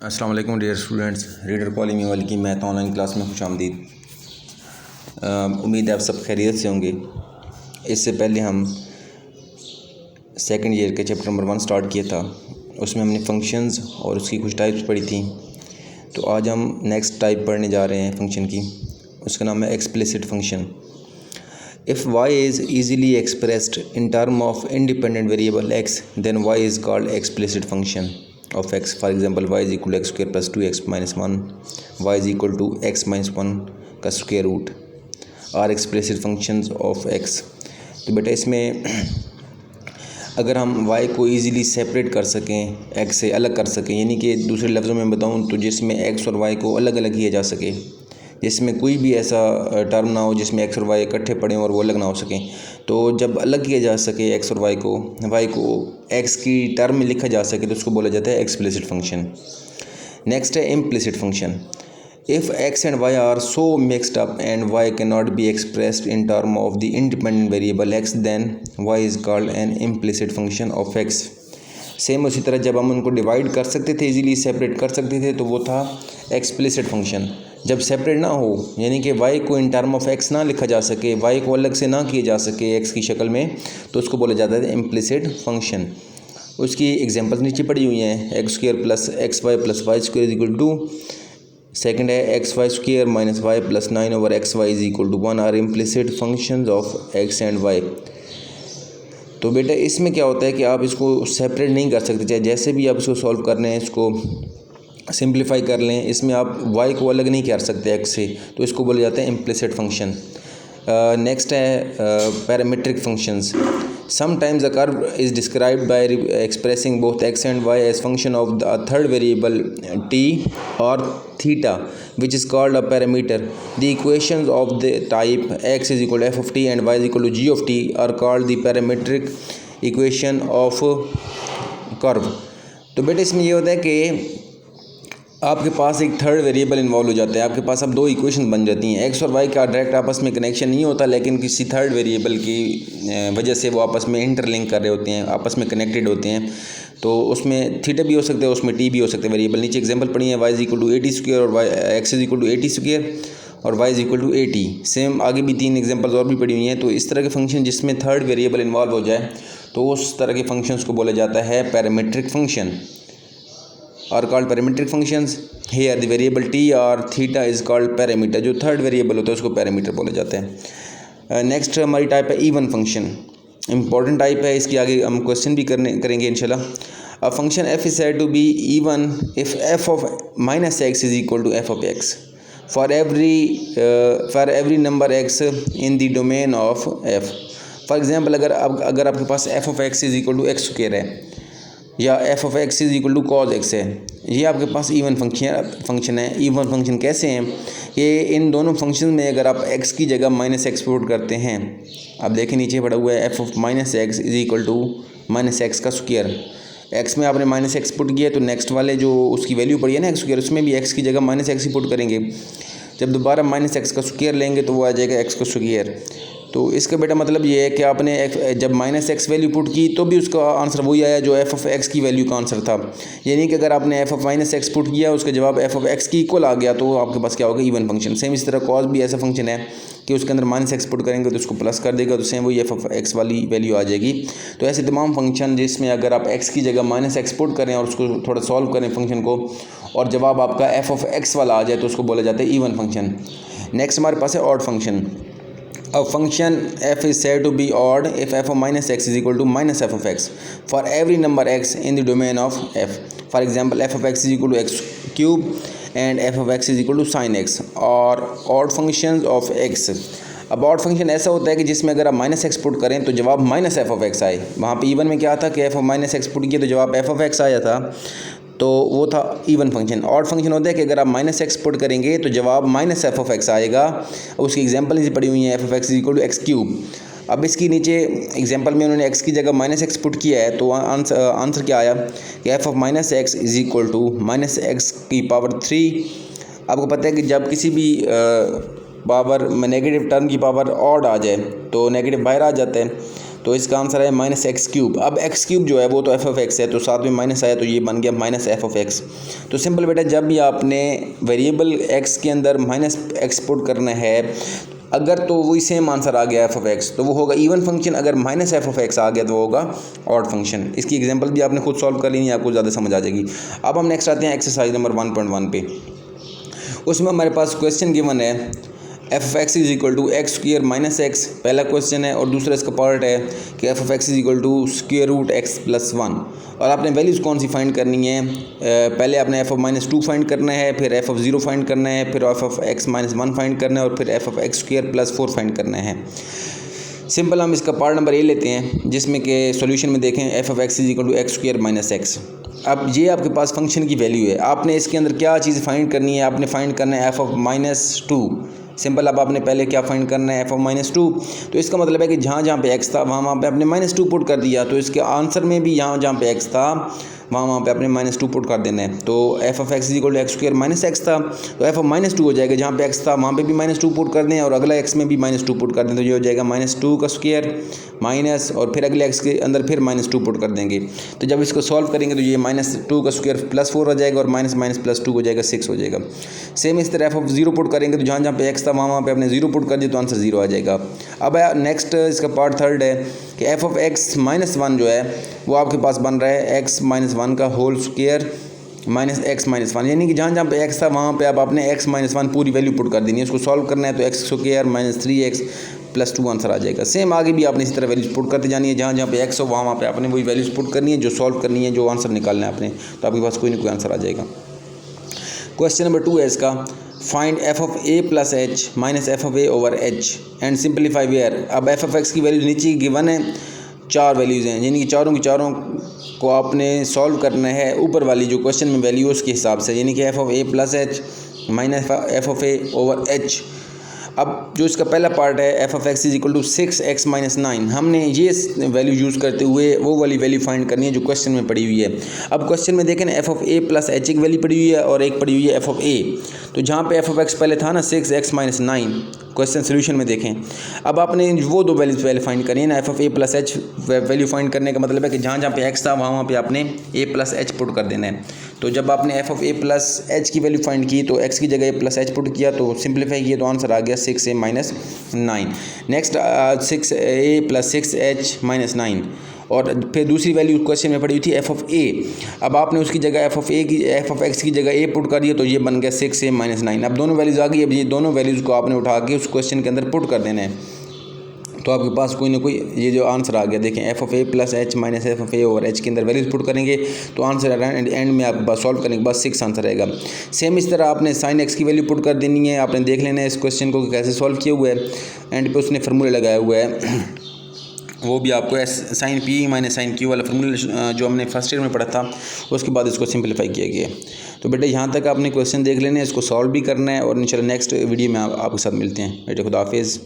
अस्सलाम वालेकुम dear students, reader calling वाली की मैथ ऑनलाइन क्लास में खुशामदीद। उम्मीद है आप सब खैरियत से होंगे। इससे पहले हम सेकंड ईयर के चैप्टर नंबर 1 स्टार्ट किया था, उसमें हमने फंक्शंस और उसकी कुछ टाइप्स पढ़ी थी। तो आज हम नेक्स्ट टाइप पढ़ने जा रहे हैं फंक्शन की, उसका नाम है explicit function. If y is easily expressed in term of independent variable x, then y is called explicit function of x. For example, y is equal to x square plus 2x minus 1, y is equal to x minus 1 का square root are explicit functions of x। तो बेटा इसमें अगर हम y को easily separate कर सकें, x से अलग कर सकें, यानी कि दूसरे लफ्ज़ों में बताऊँ तो जिसमें x और y को अलग अलग किया जा सके, जिसमें कोई भी ऐसा टर्म ना हो जिसमें एक्स और वाई इकट्ठे पड़े और वो अलग ना हो सकें, तो जब अलग किया जा सके एक्स और वाई को एक्स की टर्म में लिखा जा सके तो उसको बोला जाता है एक्सप्लिसिट फंक्शन। नेक्स्ट है implicit function. If x and y are so mixed up and y can not be expressed in term of the independent variable x, then y is called an implicit function of x. Same उसी तरह जब हम उनको divide कर सकते थे, easily separate कर सकते थे, तो वो था एक्सप्लिसिट फंक्शन। जब सेपरेट ना हो, यानी कि y को इन टर्म ऑफ x ना लिखा जा सके, y को अलग से ना किया जा सके x की शक्ल में, तो उसको बोला जाता है इम्प्लिसिट फंक्शन। उसकी एग्जांपल्स नीचे पड़ी हुई हैं। X square plus x y plus y square is equal to, second है x y square minus y plus 9 over x y is equal to 1 are implicit functions of x and y। तो बेटा इसमें क्या होता है कि आप इसको सेपरेट नहीं कर सकते, चाहे जैसे भी आप इसको सॉल्व कर रहे हैं, इसको सिंप्लीफाई कर लें, इसमें आप y को अलग नहीं कर सकते x से, तो इसको बोला जाता है इम्प्लिसिट फंक्शन। नेक्स्ट है parametric functions. Sometimes a curve is described by expressing both x and y as function of the third variable t और theta which is called a parameter. The equations of the type x is equal to f of t and y is equal to g of t are called the parametric equation of curve. तो बेटा इसमें ये होता है कि आपके पास एक third variable involve हो जाता है, आपके पास अब दो इक्वेशन बन जाती हैं। एक्स और वाई का डायरेक्ट आपस में कनेक्शन नहीं होता, लेकिन किसी थर्ड वेरिएबल की वजह से वो आपस में इंटरलिंक कर रहे होते हैं, आपस में कनेक्टेड होते हैं। तो उसमें थीटा भी हो सकते हैं, उसमें टी भी हो सकते हैं वेरिएबल। नीचे एग्जांपल पढ़ी है, y is equal to 80 square और y x is equal to 80 square और y is equal to 80। Same आगे भी 3 एग्जांपल्स और भी पड़ी हुई हैं। तो इस तरह के फंक्शन जिसमें थर्ड वेरिएबल इन्वॉल्व हो जाए, तो उस तरह के फंक्शंस को बोला जाता है पैरामीट्रिक फंक्शन और called parametric functions. Here the variable t और थीटा इज कॉल्ड पैरामीटर। जो थर्ड वेरिएबल होता है उसको पैरामीटर बोला जाता है। नेक्स्ट हमारी टाइप है इवन फंक्शन। इंपॉर्टेंट टाइप है, इसके आगे हम क्वेश्चन भी करेंगे इंशाल्लाह। A function f is said to be even if f of minus x is equal to f of x for every number x in the domain of f। For example अगर आपके पास f of x is equal to x square है या f of x is equal to cos x है, ये आपके पास even function है। इवन फंक्शन कैसे हैं कि इन दोनों फंक्शन में अगर आप x की जगह माइनस एक्स पुट करते हैं, आप देखें नीचे पड़ा हुआ है f of minus x is equal to minus x का स्क्वायर। x में आपने माइनस एक्स पुट किया तो नेक्स्ट वाले जो उसकी वैल्यू पड़ी है ना एक्स स्क्वायर, उसमें भी x की जगह माइनस एक्स ही पुट करेंगे। जब दोबारा माइनस एक्स का स्क्वायर लेंगे तो वो आ जाएगा एक्स का स्क्वायर। तो इसका बेटा मतलब ये है कि आपने जब माइनस एक्स वैल्यू पुट की तो भी उसका आंसर वही आया जो एफ ऑफ एक्स की वैल्यू का आंसर था। यानी कि अगर आपने F of minus x put किया, उसका जवाब एफ ऑफ एक्स की इक्वल आ गया, तो आपके पास क्या होगा, इवन फंक्शन। सेम इस तरह कॉस भी ऐसा फंक्शन है कि उसके अंदर माइनस एक्स पुट करेंगे तो उसको प्लस कर देगा, तो सेम वही एफ ऑफ एक्स वाली वैल्यू आ जाएगी। तो ऐसे तमाम फंक्शन जिसमें अगर आप एक्स की जगह माइनस एक्स पुट करें और उसको थोड़ा सॉल्व करें फंक्शन को, और जवाब आपका एफ ऑफ एक्स वाला आ जाए, तो उसको बोला जाता है इवन फंक्शन। नेक्स्ट हमारे पास है odd function. A function f is said to be odd if f of minus x is equal to minus f of x for every number x in the domain of f. For example, f of x is equal to x cube and f of x is equal to sin x or odd functions of x. अब odd function ऐसा होता है कि जिसमें अगर आप minus x put करें तो जवाब माइनस एफ ऑफ एक्स आए। वहाँ पे इवन में क्या था कि f of minus x put किया तो जवाब एफ ऑफ एक्स आया था, तो वो था इवन फंक्शन। ऑड फंक्शन होता है कि अगर आप माइनस एक्स पुट करेंगे तो जवाब माइनस एफ ऑफ एक्स आएगा। उसकी एग्जांपल इसी पड़ी हुई है, f of x is equal to x cube. अब इसकी नीचे एग्जांपल में उन्होंने एक्स की जगह माइनस एक्स पुट किया है, तो आंसर क्या आया कि f of minus x is equal to minus x की पावर 3। आपको पता है कि जब किसी भी पावर में नेगेटिव टर्म की पावर ऑड आ जाए तो नेगेटिव बाहर आ जाता है। तो इसका आंसर है माइनस एक्स क्यूब। अब एक्स क्यूब जो है वो तो एफ ऑफ एक्स है, तो साथ में माइनस आया तो ये बन गया माइनस एफ ऑफ एक्स। तो सिंपल बेटा, जब भी आपने वेरिएबल एक्स के अंदर माइनस एक्स पुट करना है, अगर तो वही सेम आंसर आ गया एफ ऑफ एक्स तो वो होगा इवन फंक्शन, अगर माइनस एफ ऑफ एक्स आ गया तो वो होगा ऑड फंक्शन। इसकी एग्जांपल भी आपने खुद सॉल्व कर लेनी है, आपको ज़्यादा समझ आ जाएगी। अब हम नेक्स्ट आते हैं एक्सरसाइज नंबर 1.1 पे। उसमें हमारे पास क्वेश्चन गिवन है f of x is equal to x square minus x, पहला क्वेश्चन है, और दूसरा इसका पार्ट है कि f of x is equal to square root x plus 1, और आपने वैल्यूज़ कौन सी फाइंड करनी है। पहले आपने एफ ऑफ माइनस 2 फाइंड करना है, फिर एफ ऑफ 0 फाइंड करना है, फिर F of x minus 1 find करना है, और फिर F of x square plus 4 find करना है। सिंपल हम इसका पार्ट नंबर ए लेते हैं, जिसमें कि सॉल्यूशन में देखें f of x is equal to x square minus x. अब ये आपके पास फंक्शन की वैल्यू है, आपने इसके अंदर क्या चीज़ फाइंड करनी है, आपने फाइंड करना है एफ ऑफ माइनस 2। सिंपल, अब आपने पहले क्या फाइंड करना है, एफ ऑफ माइनस 2। तो इसका मतलब है कि जहाँ जहाँ पे एक्स था वहाँ पे आपने माइनस 2 पुट कर दिया, तो इसके आंसर में भी जहाँ जहाँ पे एक्स था वहाँ पे आपने माइनस 2 पुट कर देना है। तो f of x is equal to x square minus x था, तो एफ ऑफ माइनस 2 हो जाएगा, जहाँ पे एक्स था वहाँ पे भी माइनस 2 पुट कर दें, और अगला एक्स में भी माइनस 2 पुट कर दें, तो ये हो जाएगा माइनस 2 का स्क्वायर माइनस, और फिर अगले एक्स के अंदर फिर माइनस 2 पुट कर देंगे। तो जब इसको सॉल्व करेंगे तो ये माइनस 2 का स्क्वायर प्लस 4 हो जाएगा, और माइनस माइनस प्लस 2 हो जाएगा 6 हो जाएगा। सेम इस तरह एफ ऑफ 0 पुट करेंगे, तो जहाँ जहाँ पे एक्स था वहाँ पे आपने 0 पुट कर दिया, तो आंसर 0 आ जाएगा। अब नेक्स्ट इसका पार्ट थर्ड है कि एफ ऑफ एक्स माइनस 1 जो है वो आपके पास बन रहा है एक्स माइनस 1 का whole square minus x minus 1, यानी कि जहाँ जहाँ पे एक्स था वहाँ पे अब आपने एक्स माइनस 1 पूरी वैल्यू पुट कर देनी है। इसको सॉल्व करना है तो x square minus 3x plus 2 answer आ जाएगा। सेम आगे भी आपने इसी तरह वैल्यूज पुट करते जानी है, जहाँ जहाँ पे एक्स हो वहाँ पे आपने वही वैल्यूज पुट करनी है जो सॉल्व करनी है, जो आंसर निकालना है आपने, तो आपके पास कोई ना कोई आंसर आ जाएगा। क्वेश्चन नंबर 2 है इसका, find f of a plus h minus f of a over h and simplify where. अब एफ ऑफ एक्स की वैल्यूज नीचे गिवन है, 4 वैल्यूज़ हैं, यानी कि चारों की चारों को आपने सॉल्व करना है ऊपर वाली जो क्वेश्चन में वैल्यू उसके हिसाब से, यानी कि f of a plus h minus f of a over h. अब जो इसका पहला पार्ट है f of x is equal to 6x minus 9, हमने ये वैल्यू यूज़ करते हुए वो वाली वैल्यू फाइंड करनी है जो क्वेश्चन में पड़ी हुई है। अब क्वेश्चन में देखें ना, F of a plus H एक वैल्यू पड़ी हुई है और एक पड़ी हुई है एफ ऑफ ए, तो जहाँ पे एफ ऑफ एक्स पहले था ना 6x माइनस 9, क्वेश्चन सोल्यूशन में देखें। अब आपने वो दो वैल्यूज पहले फाइंड करनी है ना, F of a plus H value find करने का मतलब है कि जहाँ जहाँ पे एक्स था वहाँ पे आपने ए प्लस एच पुट कर देना है। तो जब आपने F of a plus H की वैल्यू फाइंड की तो एक्स की जगह ए प्लस एच पुट किया, तो सिंप्लीफाई किया तो आंसर आ गया 6a minus 9। Next 6a plus 6h minus 9, और फिर दूसरी वैल्यू क्वेश्चन में पड़ी हुई थी एफ ऑफ ए। अब आपने उसकी जगह एफ ऑफ एक्स की जगह ए पुट कर दिया, तो ये बन गया 6a माइनस 9। अब दोनों वैल्यूज़ आ गई, अब ये दोनों वैल्यूज़ को आपने उठा के उस क्वेश्चन के अंदर पुट कर देना है, तो आपके पास कोई ना कोई ये जो आंसर आ गया। देखें f of a plus h minus f of a over H के अंदर वैल्यूज पुट करेंगे तो आंसर एंड में आप सॉल्व करने के बाद 6 आंसर रहेगा। सेम इस तरह आपने साइन एक्स की वैल्यू पुट कर देनी है, आपने देख लेना है इस क्वेश्चन को कैसे सॉल्व किया हुआ है, एंड पे उसने फार्मूला लगाया हुआ है, वो भी आपको sine p minus sine q वाला फार्मूला जो हमने फर्स्ट ईयर में पढ़ा था, उसके बाद इसको सिंप्लीफाई किया गया। तो बेटे यहाँ तक आपने क्वेश्चन देख लेने हैं, इसको सॉल्व भी करना है, और इंशाल्लाह नेक्स्ट वीडियो में आपके साथ मिलते हैं। बेटे खुदा हाफिज़।